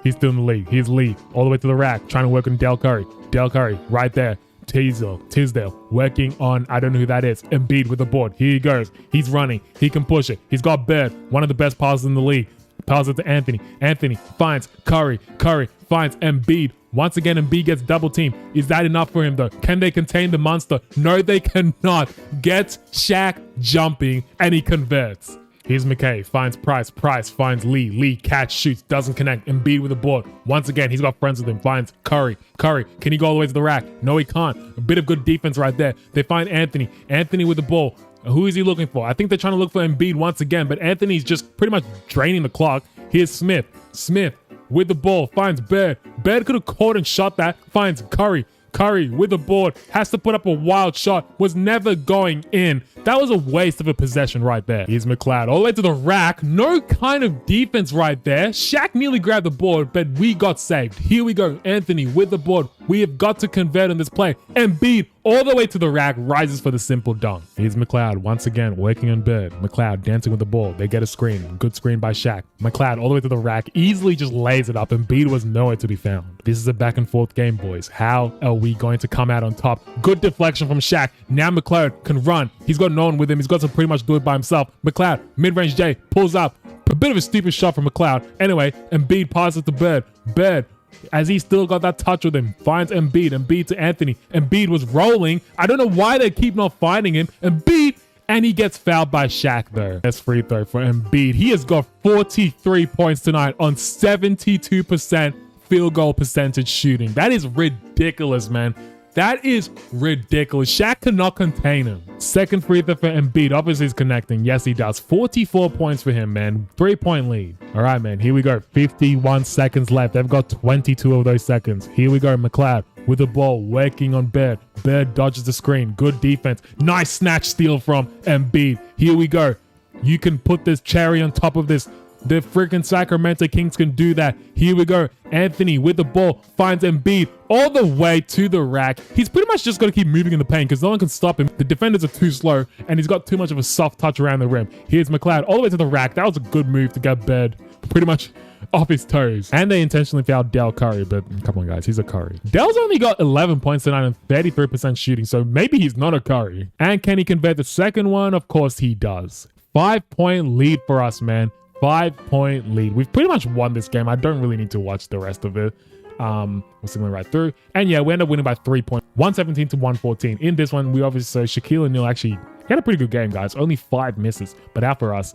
he's still in the league. Here's Lee, all the way to the rack, trying to work on Del Curry. Del Curry, right there. Tisdale working on, I don't know who that is. Embiid with the board. Here he goes. He's running. He can push it. He's got Bird, one of the best passers in the league. Passes it to Anthony. Anthony finds Curry. Curry finds Embiid. Once again, Embiid gets double teamed. Is that enough for him though? Can they contain the monster? No, they cannot. Gets Shaq jumping and he converts. Here's McKay, finds Price. Price finds Lee. Lee catch, shoots, doesn't connect. Embiid with the board. Once again, he's got friends with him. Finds Curry. Curry, can he go all the way to the rack? No, he can't. A bit of good defense right there. They find Anthony. Anthony with the ball. Who is he looking for? I think they're trying to look for Embiid once again, but Anthony's just pretty much draining the clock. Here's Smith. Smith with the ball. Finds Bird. Bird could have caught and shot that. Finds Curry. Curry with the board, has to put up a wild shot, was never going in. That was a waste of a possession right there. Here's McLeod all the way to the rack. No kind of defense right there. Shaq nearly grabbed the board, but we got saved. Here we go. Anthony with the board. We have got to convert on this play. Embiid all the way to the rack, rises for the simple dunk. Here's McLeod once again working on Bird. McLeod dancing with the ball. They get a screen. Good screen by Shaq. McLeod all the way to the rack, easily just lays it up. Embiid was nowhere to be found. This is a back and forth game, boys. How are we going to come out on top? Good deflection from Shaq. Now McLeod can run. He's got no one with him. He's got to pretty much do it by himself. McLeod, mid-range J, pulls up. A bit of a stupid shot from McLeod. Anyway, Embiid passes to Bird. Bird, as he still got that touch with him, finds Embiid. Embiid to Anthony. Embiid was rolling. I don't know why they keep not finding him. Embiid, and he gets fouled by Shaq though. That's free throw for Embiid. He has got 43 points tonight on 72% field goal percentage shooting. That is ridiculous, man. That is ridiculous. Shaq cannot contain him. Second free throw for Embiid. Obviously he's connecting. Yes, he does. 44 points for him, man. 3-point lead. All right, man. Here we go. 51 seconds left. They've got 22 of those seconds. Here we go. McLeod with the ball, working on Bird. Bird dodges the screen. Good defense. Nice snatch steal from Embiid. Here we go. You can put this cherry on top of this. The freaking Sacramento Kings can do that. Here we go. Anthony with the ball finds Embiid all the way to the rack. He's pretty much just got to keep moving in the paint because no one can stop him. The defenders are too slow and he's got too much of a soft touch around the rim. Here's McLeod all the way to the rack. That was a good move to get Bird pretty much off his toes. And they intentionally fouled Del Curry, but come on guys, he's a Curry. Del's only got 11 points tonight and 33% shooting, so maybe he's not a Curry. And can he convert the second one? Of course he does. 5-point lead for us, man. 5-point lead. We've pretty much won this game. I don't really need to watch the rest of it. We're signaling right through. And yeah, we end up winning by 3 points. 117 to 114. In this one, we obviously saw Shaquille O'Neal actually had a pretty good game, guys. Only 5 misses. But out for us,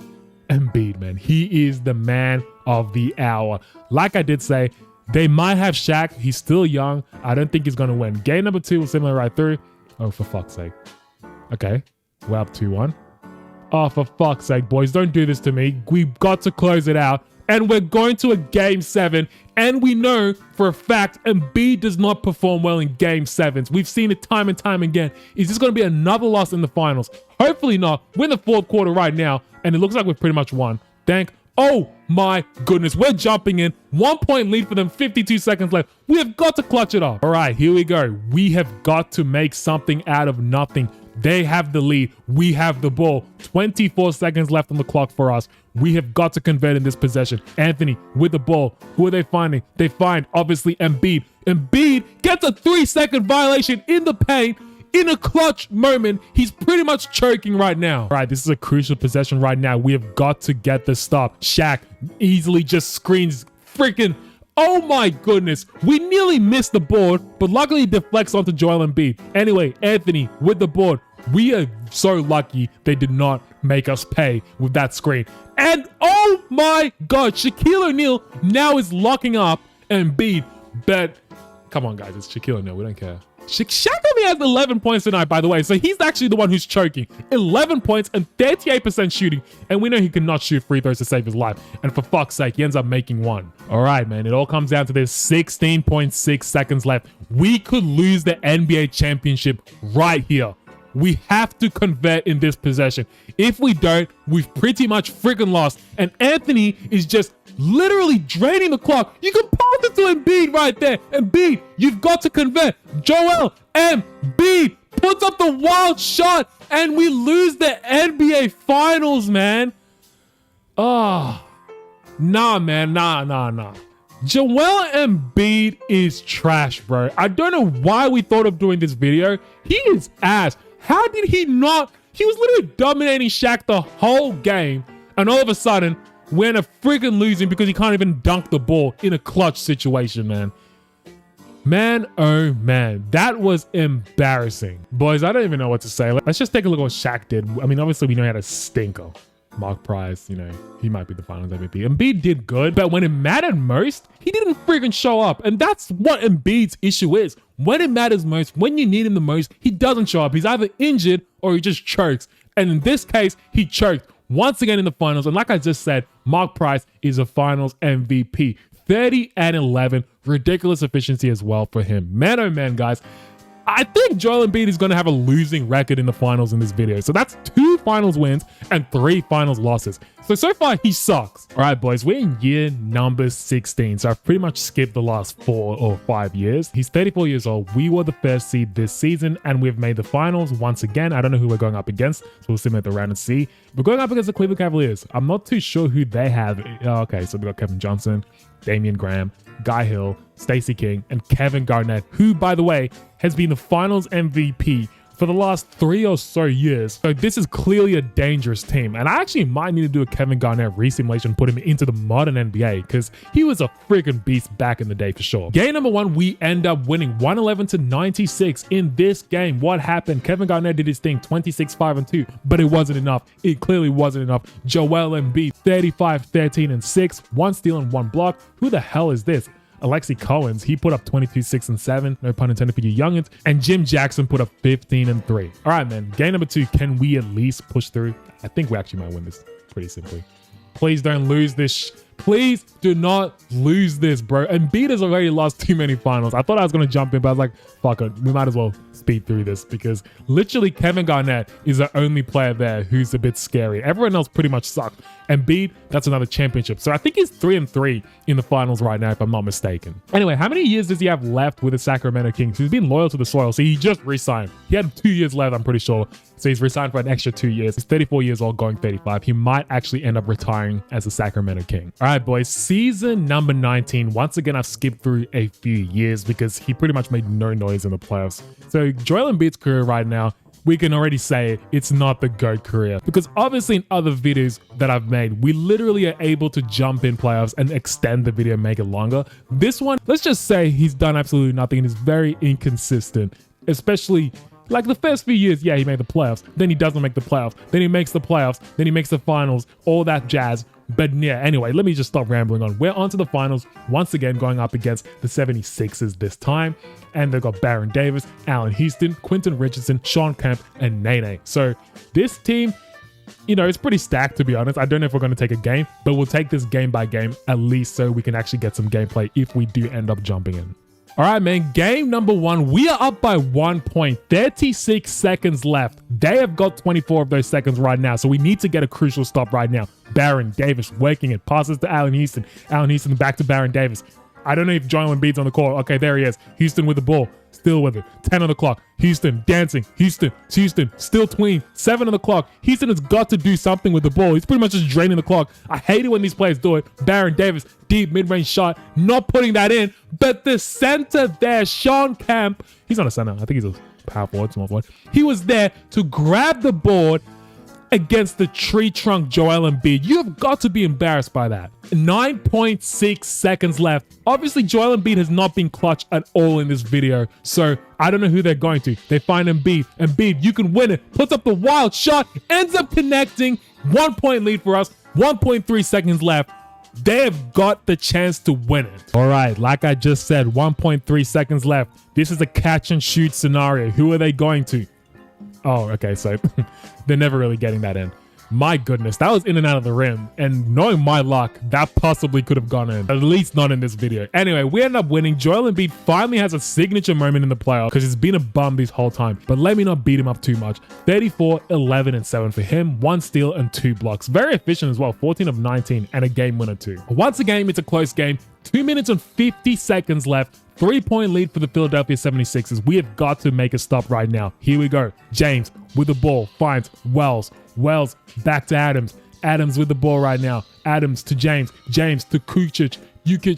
Embiid, man. He is the man of the hour. Like I did say, they might have Shaq. He's still young. I don't think he's going to win. Game number 2 was similar right through. Oh, for fuck's sake. Okay. We're up 2-1. Oh, for fuck's sake, boys. Don't do this to me. We've got to close it out. And we're going to a game 7 And we know for a fact Embiid does not perform well in game 7s. We've seen it time and time again. Is this going to be another loss in the finals? Hopefully not. We're in the 4th quarter right now, and it looks like we've pretty much won. Oh my goodness, we're jumping in. 1 point lead for them, 52 seconds left. We have got to clutch it off. All right, here we go. We have got to make something out of nothing. They have the lead. We have the ball. 24 seconds left on the clock for us. We have got to convert in this possession. Anthony with the ball. Who are they finding? They find, obviously, Embiid. Embiid gets a 3-second violation in the paint. In a clutch moment, he's pretty much choking right now. All right, this is a crucial possession right now. We have got to get the stop. Shaq easily just screens freaking... Oh my goodness. We nearly missed the board, but luckily it deflects onto Joel Embiid. Anyway, Anthony with the board. We are so lucky they did not make us pay with that screen. And oh my God, Shaquille O'Neal now is locking up Embiid. But come on, guys, it's Shaquille O'Neal. We don't care. Shaq only has 11 points tonight, by the way, so he's actually the one who's choking. 11 points and 38% shooting, and we know he cannot shoot free throws to save his life. And for fuck's sake, he ends up making one. All right, man, it all comes down to this. 16.6 seconds left. We could lose the NBA championship right here. We have to convert in this possession. If we don't, we've pretty much freaking lost. And Anthony is just literally draining the clock. You can pass it to Embiid right there. Embiid, you've got to convert. Joel Embiid puts up the wild shot and we lose the NBA Finals, man. Oh, nah, man. Nah. Joel Embiid is trash, bro. I don't know why we thought of doing this video. He is ass. How did he not? He was literally dominating Shaq the whole game. And all of a sudden, we're in a freaking losing because he can't even dunk the ball in a clutch situation, man. Man, oh man, that was embarrassing. Boys, I don't even know what to say. Let's just take a look at what Shaq did. I mean, obviously we know he had a stinker. Mark Price, you know, he might be the finals MVP. Embiid did good, but when it mattered most, he didn't freaking show up. And that's what Embiid's issue is. When it matters most, when you need him the most, he doesn't show up. He's either injured or he just chokes. And in this case, he choked once again in the finals. And like I just said, Mark Price is a finals MVP. 30 and 11, ridiculous efficiency as well for him. Man, oh man, guys. I think Joel Embiid is going to have a losing record in the finals in this video. So that's 2 finals wins and 3 finals losses. So far, he sucks. All right, boys, we're in year number 16. So I've pretty much skipped the last 4 or 5 years. He's 34 years old. We were the first seed this season and we've made the finals once again. I don't know who we're going up against. So we'll simulate the round and see. We're going up against the Cleveland Cavaliers. I'm not too sure who they have. Okay, so we got Kevin Johnson, Damian Graham, Guy Hill, Stacey King, and Kevin Garnett, who, by the way, has been the finals MVP for the last 3 or so years. So this is clearly a dangerous team. And I actually might need to do a Kevin Garnett resimulation, put him into the modern NBA, because he was a freaking beast back in the day for sure. Game number 1, we end up winning 111-96 in this game. What happened? Kevin Garnett did his thing, 26-5-2, but it wasn't enough. It clearly wasn't enough. Joel Embiid, 35-13-6, 1 steal and 1 block. Who the hell is this? Alexi Collins, he put up 22-6-7, no pun intended for you youngins, and Jim Jackson put up 15-3. All right, man, game number 2, can we at least push through? I think we actually might win this pretty simply. Please don't lose this. Please do not lose this, bro. Embiid has already lost too many finals. I thought I was going to jump in, but I was like, fuck it. We might as well speed through this because literally Kevin Garnett is the only player there who's a bit scary. Everyone else pretty much sucked. Embiid, that's another championship. So I think he's 3-3 in the finals right now, if I'm not mistaken. Anyway, how many years does he have left with the Sacramento Kings? He's been loyal to the soil, so he just re-signed. He had 2 years left, I'm pretty sure. So he's re-signed for an extra 2 years. He's 34 years old, going 35. He might actually end up retiring as a Sacramento King. All right, boys, season number 19. Once again, I've skipped through a few years because he pretty much made no noise in the playoffs. So Joel Embiid's career right now, we can already say it's not the GOAT career because obviously in other videos that I've made, we literally are able to jump in playoffs and extend the video and make it longer. This one, let's just say he's done absolutely nothing and is very inconsistent, especially like the first few years. Yeah, he made the playoffs, then he doesn't make the playoffs, then he makes the playoffs, then he makes the finals, all that jazz. But yeah, anyway, let me just stop rambling on. We're on to the finals, once again going up against the 76ers this time. And they've got Baron Davis, Allen Houston, Quentin Richardson, Sean Kemp, and Nene. So this team, you know, it's pretty stacked, to be honest. I don't know if we're going to take a game, but we'll take this game by game at least so we can actually get some gameplay if we do end up jumping in. All right, man, game number 1. We are up by 1 point, 36 seconds left. They have got 24 of those seconds right now, so we need to get a crucial stop right now. Baron Davis working it, passes to Allen Houston. Allen Houston back to Baron Davis. I don't know if Joel Embiid's on the court. Okay, there he is. Houston with the ball, still with it. 10 on the clock. Houston dancing. Houston, still tween. 7 on the clock. Houston has got to do something with the ball. He's pretty much just draining the clock. I hate it when these players do it. Baron Davis, deep mid-range shot, not putting that in. But the center there, Sean Kemp, he's not a center. I think he's a power forward, small forward. He was there to grab the board against the tree trunk Joel Embiid. You have got to be embarrassed by that. 9.6 seconds left. Obviously, Joel Embiid has not been clutch at all in this video, so I don't know who they're going to. They find Embiid. Embiid, you can win it. Puts up the wild shot, ends up connecting. 1 point lead for us. 1.3 seconds left. They have got the chance to win it. All right, like I just said, 1.3 seconds left. This is a catch and shoot scenario. Who are they going to? Oh, okay, so they're never really getting that in. My goodness, that was in and out of the rim. And knowing my luck, that possibly could have gone in. At least not in this video. Anyway, we end up winning. Joel Embiid finally has a signature moment in the playoffs because he's been a bum this whole time. But let me not beat him up too much. 34, 11, and 7 for him. 1 steal and 2 blocks. Very efficient as well. 14 of 19 and a game winner too. Once again, it's a close game. 2 minutes and 50 seconds left. 3-point lead for the Philadelphia 76ers. We have got to make a stop right now. Here we go. James with the ball, finds Wells. Wells back to Adams. Adams with the ball right now. Adams to James. James to Kukic.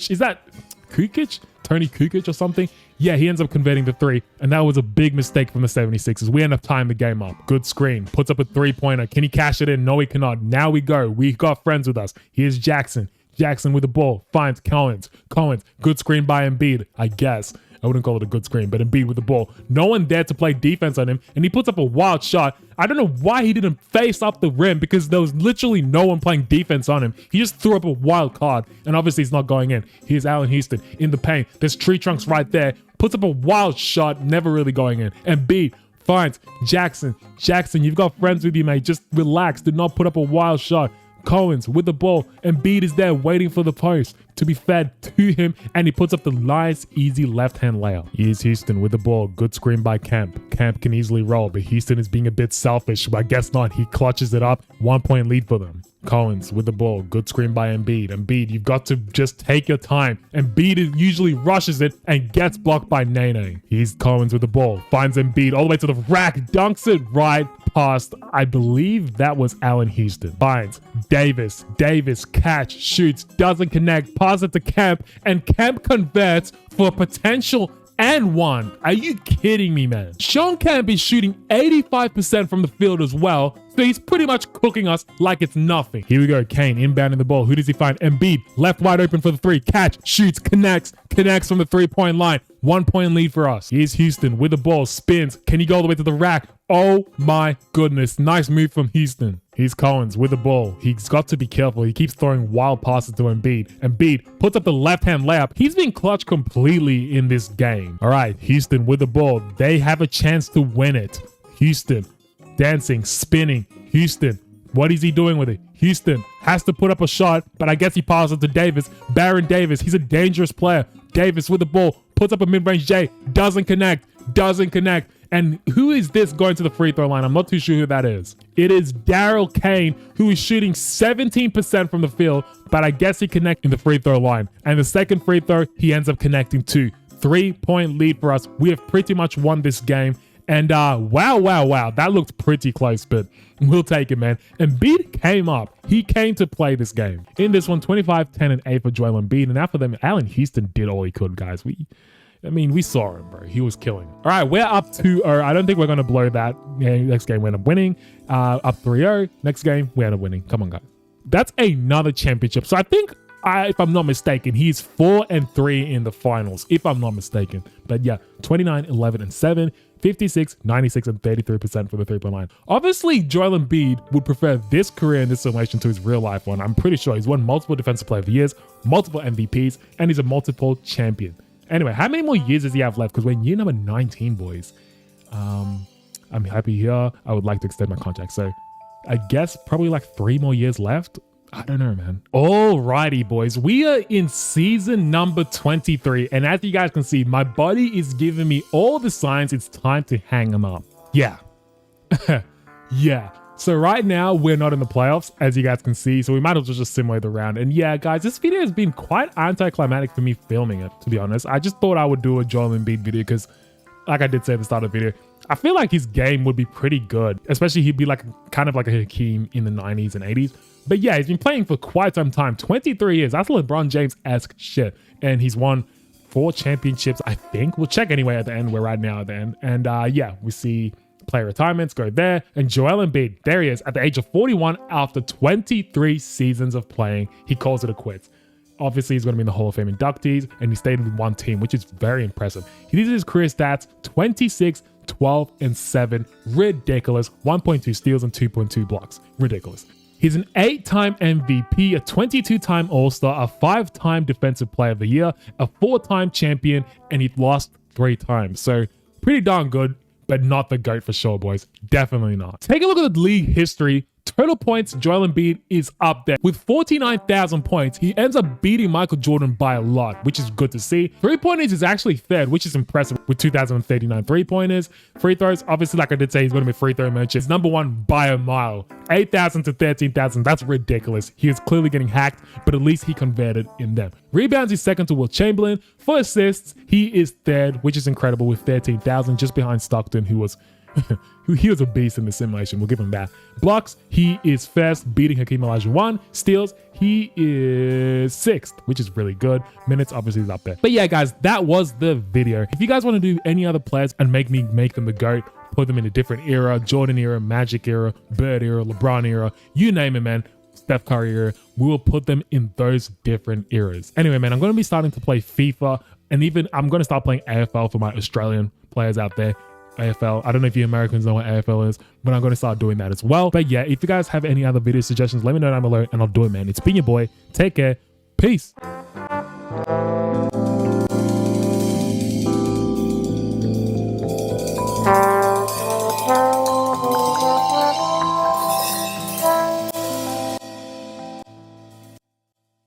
Is that Kukic? Tony Kukic or something? Yeah, he ends up converting the 3, and that was a big mistake from the 76ers. We end up tying the game up. Good screen. Puts up a 3-pointer. Can he cash it in? No, he cannot. Now we go. We got friends with us. Here's Jackson. Jackson with the ball, finds Collins. Collins, good screen by Embiid, I guess. I wouldn't call it a good screen, but Embiid with the ball. No one there to play defense on him, and he puts up a wild shot. I don't know why he didn't face up the rim because there was literally no one playing defense on him. He just threw up a wild card, and obviously he's not going in. Here's Allen Houston in the paint. There's tree trunks right there. Puts up a wild shot, never really going in. Embiid finds Jackson. Jackson, you've got friends with you, mate. Just relax. Do not put up a wild shot. Collins with the ball. Embiid is there waiting for the post to be fed to him, and he puts up the nice, easy left-hand layup. Here's Houston with the ball. Good screen by Kemp. Kemp can easily roll, but Houston is being a bit selfish, but I guess not. He clutches it up. 1-point lead for them. Collins with the ball. Good screen by Embiid. Embiid, you've got to just take your time. Embiid usually rushes it and gets blocked by Nene. Here's Collins with the ball. Finds Embiid all the way to the rack. Dunks it right past, I believe that was Allen Houston. Finds Davis. Davis, catch, shoots, doesn't connect. Pass it to Kemp, and Kemp converts for potential and 1. Are you kidding me, man? Sean Kemp is shooting 85% from the field as well, so he's pretty much cooking us like it's nothing. Here we go. Kane inbounding the ball. Who does he find? Embiid, left wide open for the 3. Catch, shoots, connects from the 3-point line. 1-point lead for us. Here's Houston with the ball, spins. Can he go all the way to the rack? Oh my goodness. Nice move from Houston. Here's Collins with the ball. He's got to be careful. He keeps throwing wild passes to Embiid. Embiid puts up the left-hand layup. He's been clutch completely in this game. All right, Houston with the ball. They have a chance to win it. Houston dancing, spinning. Houston, what is he doing with it? Houston has to put up a shot, but I guess he passes it to Davis. Baron Davis, he's a dangerous player. Davis with the ball, puts up a mid-range J, doesn't connect. And who is this going to the free throw line? I'm not too sure who that is. It is Daryl Kane, who is shooting 17% from the field, but I guess he connects in the free throw line. And the second free throw, he ends up connecting too. 3-point lead for us. We have pretty much won this game. And wow. That looked pretty close, but we'll take it, man. Embiid came up. He came to play this game. In this one, 25, 10, and 8 for Joel Embiid. And after them, Allen Houston did all he could, guys. We saw him, bro. He was killing. All right, we're up 2-0. I don't think we're going to blow that. Yeah, next game, we end up winning. Up 3-0. Next game, we end up winning. Come on, guys. That's another championship. So I think, if I'm not mistaken, he's 4-3 in the finals, if I'm not mistaken. But yeah, 29, 11, and 7. 56, 96, and 33% for the 3-point line. Obviously, Joel Embiid would prefer this career in this simulation to his real life one. I'm pretty sure he's won multiple Defensive Player of the Years, multiple MVPs, and he's a multiple champion. Anyway, how many more years does he have left? Because we're in year number 19, boys. I'm happy here. I would like to extend my contract. So I guess probably like 3 more years left. I don't know, man. Alrighty, boys. We are in season number 23. And as you guys can see, my body is giving me all the signs it's time to hang them up. Yeah. Yeah. So right now, we're not in the playoffs, as you guys can see. So we might as well just simulate the round. And yeah, guys, this video has been quite anticlimactic for me filming it, to be honest. I just thought I would do a Joel Embiid video because, like I did say at the start of the video, I feel like his game would be pretty good, especially he'd be like kind of like a Hakeem in the 90s and 80s. But yeah, he's been playing for quite some time, 23 years. That's LeBron James-esque shit. And he's won 4 championships, I think. We'll check anyway at the end. We're right now at the end. And yeah, we see player retirements go there. And Joel Embiid, there he is at the age of 41 after 23 seasons of playing. He calls it a quits. Obviously, he's going to be in the Hall of Fame inductees, and he stayed with one team, which is very impressive. He did his career stats, 26, 12, and 7. Ridiculous. 1.2 steals and 2.2 blocks. Ridiculous. He's an 8-time MVP, a 22-time All-Star, a 5-time Defensive Player of the Year, a 4-time champion, and he lost 3 times. So pretty darn good, but not the GOAT for sure, boys. Definitely not. Take a look at the league history. Total points, Joel Embiid is up there. With 49,000 points, he ends up beating Michael Jordan by a lot, which is good to see. Three-pointers is actually third, which is impressive with 2,039 three-pointers. Free throws, obviously, like I did say, he's going to be free throw merchant. He's number 1 by a mile. 8,000 to 13,000, that's ridiculous. He is clearly getting hacked, but at least he converted in them. Rebounds, he's second to Will Chamberlain. For assists, he is third, which is incredible with 13,000, just behind Stockton, who was he was a beast in the simulation. We'll give him that. Blocks, he is first, beating Hakeem Olajuwon. Steals, he is 6th, which is really good. Minutes, obviously, is up there. But yeah, guys, that was the video. If you guys want to do any other players and make them the GOAT, put them in a different era, Jordan era, Magic era, Bird era, LeBron era, you name it, man. Steph Curry era, we will put them in those different eras. Anyway, man, I'm going to be starting to play FIFA, and even I'm going to start playing AFL for my Australian players out there. AFL. I don't know if you Americans know what AFL is, but I'm going to start doing that as well. But yeah, if you guys have any other video suggestions, let me know down below and I'll do it, man. It's been your boy. Take care. Peace.